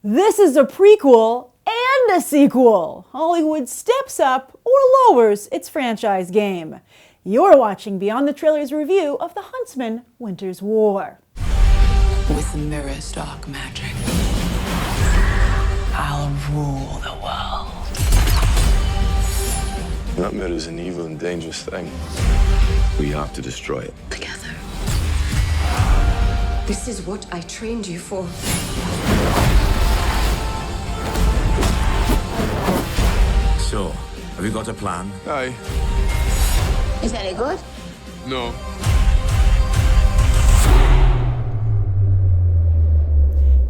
This is a prequel and a sequel. Hollywood steps up or lowers its franchise game. You're watching Beyond the Trailers review of The Huntsman, Winter's War. With mirror's dark magic, I'll rule the world. That mirror's an evil and dangerous thing. We have to destroy it. Together. This is what I trained you for. So, have you got a plan? Aye. Is that any good? No.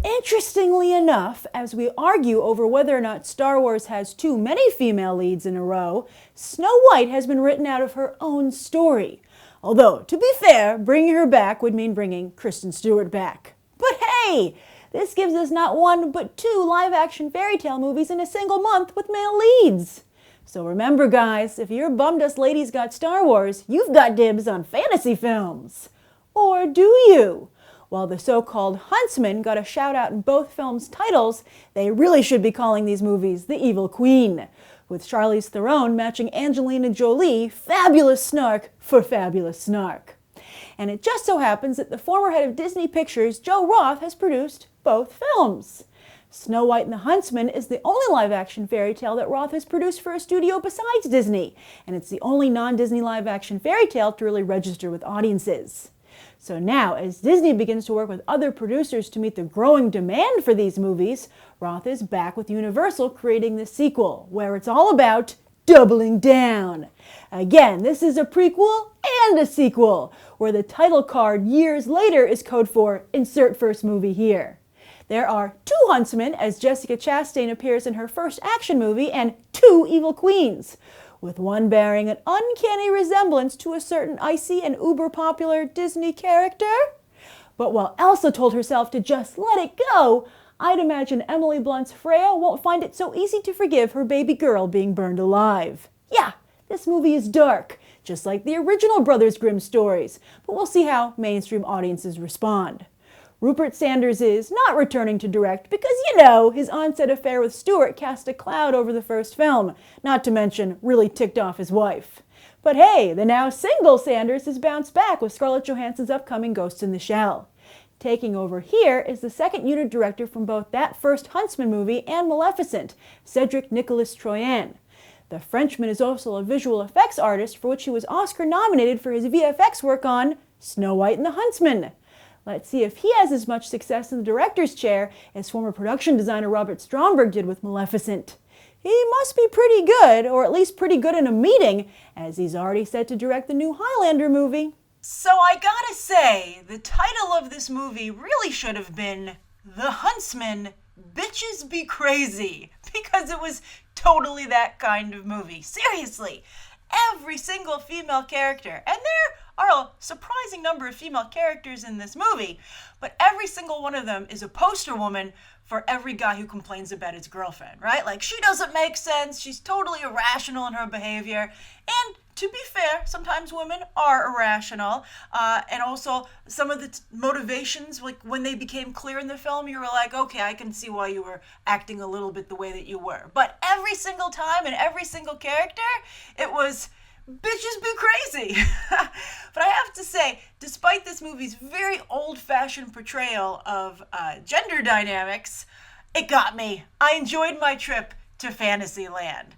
Interestingly enough, as we argue over whether or not Star Wars has too many female leads in a row, Snow White has been written out of her own story. Although, to be fair, bringing her back would mean bringing Kristen Stewart back. But hey, this gives us not one but two live-action fairy tale movies in a single month with male leads. So remember guys, if you're bummed us ladies got Star Wars, you've got dibs on fantasy films. Or do you? While the so-called Huntsman got a shout-out in both films' titles, they really should be calling these movies The Evil Queen, with Charlize Theron matching Angelina Jolie fabulous snark for fabulous snark. And it just so happens that the former head of Disney Pictures, Joe Roth, has produced both films. Snow White and the Huntsman is the only live-action fairy tale that Roth has produced for a studio besides Disney, and it's the only non-Disney live-action fairy tale to really register with audiences. So now, as Disney begins to work with other producers to meet the growing demand for these movies, Roth is back with Universal creating the sequel, where it's all about doubling down. Again, this is a prequel and a sequel, where the title card years later is code for insert first movie here. There are two Huntsmen, as Jessica Chastain appears in her first action movie, and two evil queens, with one bearing an uncanny resemblance to a certain icy and uber-popular Disney character. But while Elsa told herself to just let it go, I'd imagine Emily Blunt's Freya won't find it so easy to forgive her baby girl being burned alive. Yeah, this movie is dark, just like the original Brothers Grimm stories, but we'll see how mainstream audiences respond. Rupert Sanders is not returning to direct because, his on-set affair with Stewart cast a cloud over the first film, not to mention really ticked off his wife. But hey, the now single Sanders has bounced back with Scarlett Johansson's upcoming Ghost in the Shell. Taking over here is the second unit director from both that first Huntsman movie and Maleficent, Cedric Nicolas Troyan. The Frenchman is also a visual effects artist, for which he was Oscar nominated for his VFX work on Snow White and the Huntsman. Let's see if he has as much success in the director's chair as former production designer Robert Stromberg did with Maleficent. He must be pretty good, or at least pretty good in a meeting, as he's already set to direct the new Highlander movie. So I gotta say, the title of this movie really should have been The Huntsman, Bitches Be Crazy, because it was totally that kind of movie. Seriously, every single female character, and there are a surprising number of female characters in this movie, but every single one of them is a poster woman for every guy who complains about his girlfriend, right? Like, she doesn't make sense, she's totally irrational in her behavior, and to be fair, sometimes women are irrational, and also some of the motivations, like when they became clear in the film, you were like, okay, I can see why you were acting a little bit the way that you were. But every single time and every single character, it was bitches be crazy. But I have to say, despite this movie's very old-fashioned portrayal of gender dynamics, it got me. I enjoyed my trip to Fantasyland.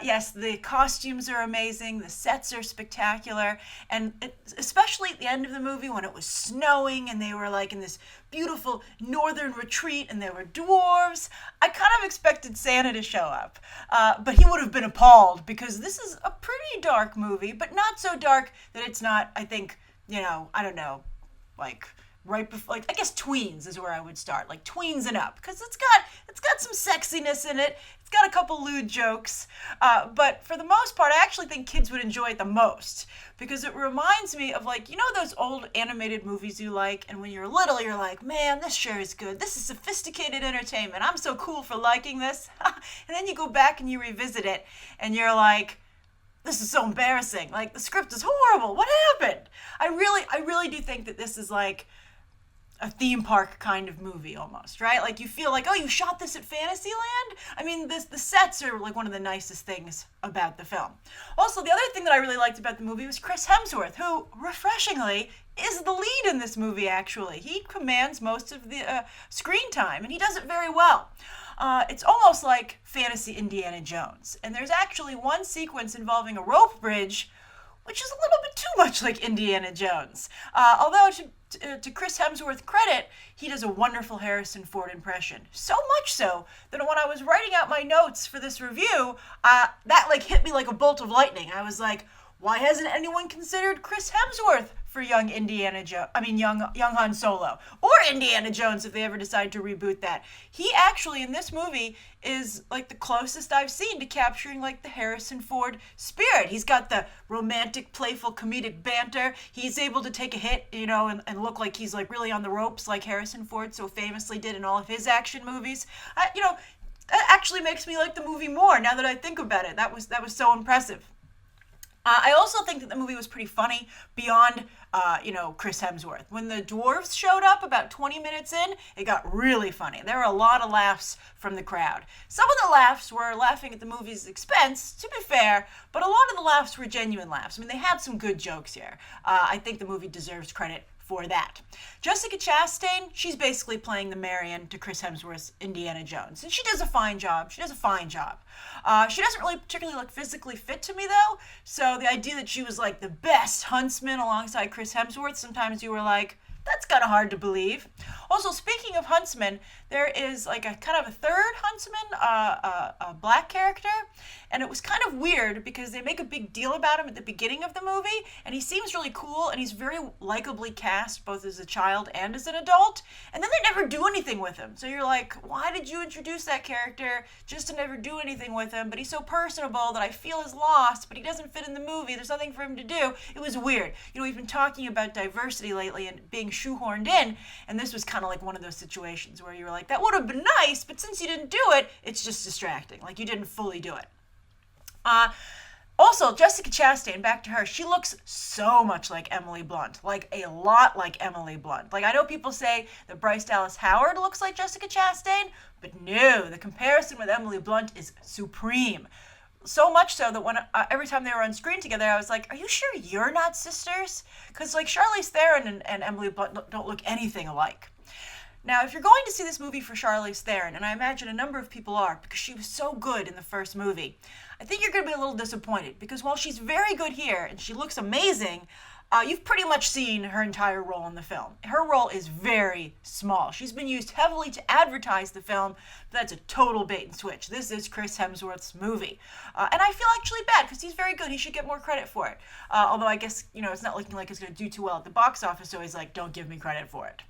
Yes, the costumes are amazing, the sets are spectacular, and especially at the end of the movie when it was snowing and they were like in this beautiful northern retreat and there were dwarves, I kind of expected Santa to show up, but he would have been appalled because this is a pretty dark movie, but not so dark that it's not, I think, I don't know, like right before, like, I guess tweens is where I would start, like tweens and up, because it's got some sexiness in it. It's got a couple lewd jokes, but for the most part, I actually think kids would enjoy it the most because it reminds me of, like, those old animated movies you like, and when you're little, you're like, man, this sure is good. This is sophisticated entertainment. I'm so cool for liking this. And then you go back and you revisit it, and you're like, this is so embarrassing. Like, the script is horrible. What happened? I really do think that this is like a theme park kind of movie almost, right? Like you feel like, oh, you shot this at Fantasyland? I mean, the sets are like one of the nicest things about the film. Also, the other thing that I really liked about the movie was Chris Hemsworth, who, refreshingly, is the lead in this movie, actually. He commands most of the screen time, and he does it very well. It's almost like fantasy Indiana Jones. And there's actually one sequence involving a rope bridge, which is a little bit too much like Indiana Jones. Although, to Chris Hemsworth's credit, he does a wonderful Harrison Ford impression. So much so that when I was writing out my notes for this review, that like hit me like a bolt of lightning. I was like, why hasn't anyone considered Chris Hemsworth for young young Han Solo, or Indiana Jones if they ever decide to reboot that? He actually, in this movie, is like the closest I've seen to capturing like the Harrison Ford spirit. He's got the romantic, playful, comedic banter. He's able to take a hit, and look like he's like really on the ropes like Harrison Ford so famously did in all of his action movies. That actually makes me like the movie more now that I think about it. That was so impressive. I also think that the movie was pretty funny beyond, Chris Hemsworth. When the dwarves showed up about 20 minutes in, it got really funny. There were a lot of laughs from the crowd. Some of the laughs were laughing at the movie's expense, to be fair, but a lot of the laughs were genuine laughs. I mean, they had some good jokes here. I think the movie deserves credit for that. Jessica Chastain, she's basically playing the Marion to Chris Hemsworth's Indiana Jones. And she does a fine job. She doesn't really particularly look physically fit to me, though. So the idea that she was like the best Huntsman alongside Chris Hemsworth, sometimes you were like, that's kind of hard to believe. Also, speaking of Huntsman, there is like a kind of a third Huntsman, a black character, and it was kind of weird because they make a big deal about him at the beginning of the movie, and he seems really cool, and he's very likably cast both as a child and as an adult, and then they never do anything with him. So you're like, why did you introduce that character just to never do anything with him? But he's so personable that I feel is lost, but he doesn't fit in the movie. There's nothing for him to do. It was weird. We've been talking about diversity lately and being shoehorned in, and this was kind of like one of those situations where you were like, that would have been nice, but since you didn't do it, it's just distracting. Like you didn't fully do it. Also, Jessica Chastain, back to her, she looks so much like Emily Blunt, like a lot like Emily Blunt. Like I know people say that Bryce Dallas Howard looks like Jessica Chastain, but no, the comparison with Emily Blunt is supreme. So much so that when every time they were on screen together, I was like, are you sure you're not sisters? Because like Charlize Theron and Emily Blunt don't look anything alike. Now, if you're going to see this movie for Charlize Theron, and I imagine a number of people are, because she was so good in the first movie, I think you're going to be a little disappointed, because while she's very good here, and she looks amazing, you've pretty much seen her entire role in the film. Her role is very small. She's been used heavily to advertise the film, but that's a total bait and switch. This is Chris Hemsworth's movie. And I feel actually bad, because he's very good. He should get more credit for it. Although I guess, it's not looking like it's going to do too well at the box office, so he's like, don't give me credit for it.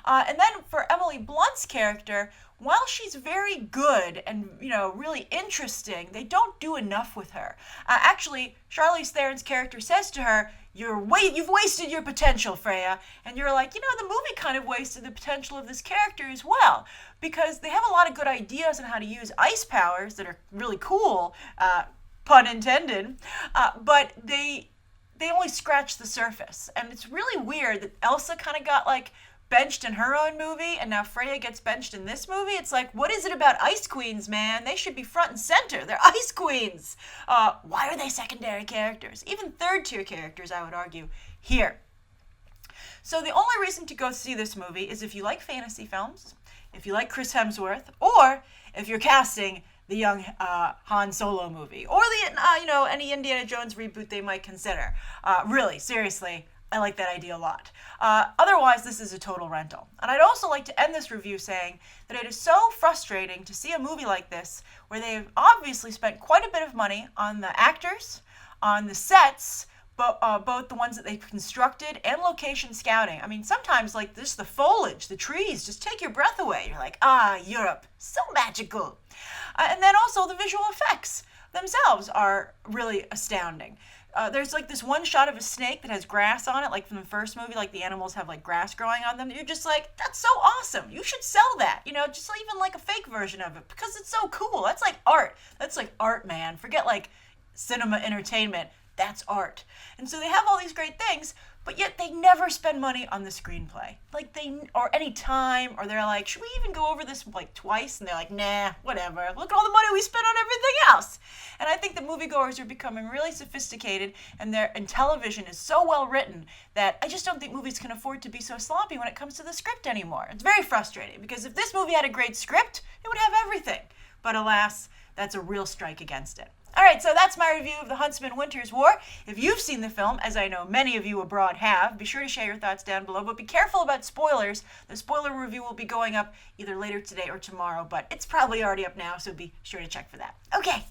And then for Emily Blunt's character, while she's very good and, really interesting, they don't do enough with her. Actually, Charlize Theron's character says to her, you've wasted your potential, Freya. And you're like, the movie kind of wasted the potential of this character as well, because they have a lot of good ideas on how to use ice powers that are really cool, pun intended, but they only scratch the surface. And it's really weird that Elsa kind of got benched in her own movie, and now Freya gets benched in this movie. It's like, what is it about ice queens, man? They should be front and center. They're ice queens. Why are they secondary characters? Even third-tier characters, I would argue, here. So the only reason to go see this movie is if you like fantasy films, if you like Chris Hemsworth, or if you're casting the young Han Solo movie, or any Indiana Jones reboot they might consider. Really, seriously, I like that idea a lot. Otherwise, this is a total rental. And I'd also like to end this review saying that it is so frustrating to see a movie like this where they've obviously spent quite a bit of money on the actors, on the sets, both the ones that they've constructed and location scouting. I mean, sometimes just the foliage, the trees, just take your breath away. You're like, Europe, so magical. And then also the visual effects themselves are really astounding. There's this one shot of a snake that has grass on it, from the first movie, the animals have grass growing on them. You're just like, that's so awesome. You should sell that, just even a fake version of it, because it's so cool. That's art. That's art, man. Forget cinema entertainment. That's art. And so they have all these great things, but yet they never spend money on the screenplay. Like or any time, or they're like, should we even go over this like twice? And they're like, nah, whatever. Look at all the money we spent on everything else. And I think that moviegoers are becoming really sophisticated, and television is so well written that I just don't think movies can afford to be so sloppy when it comes to the script anymore. It's very frustrating, because if this movie had a great script, it would have everything. But alas, that's a real strike against it. All right, so that's my review of The Huntsman Winter's War. If you've seen the film, as I know many of you abroad have, be sure to share your thoughts down below, but be careful about spoilers. The spoiler review will be going up either later today or tomorrow, but it's probably already up now, so be sure to check for that. Okay,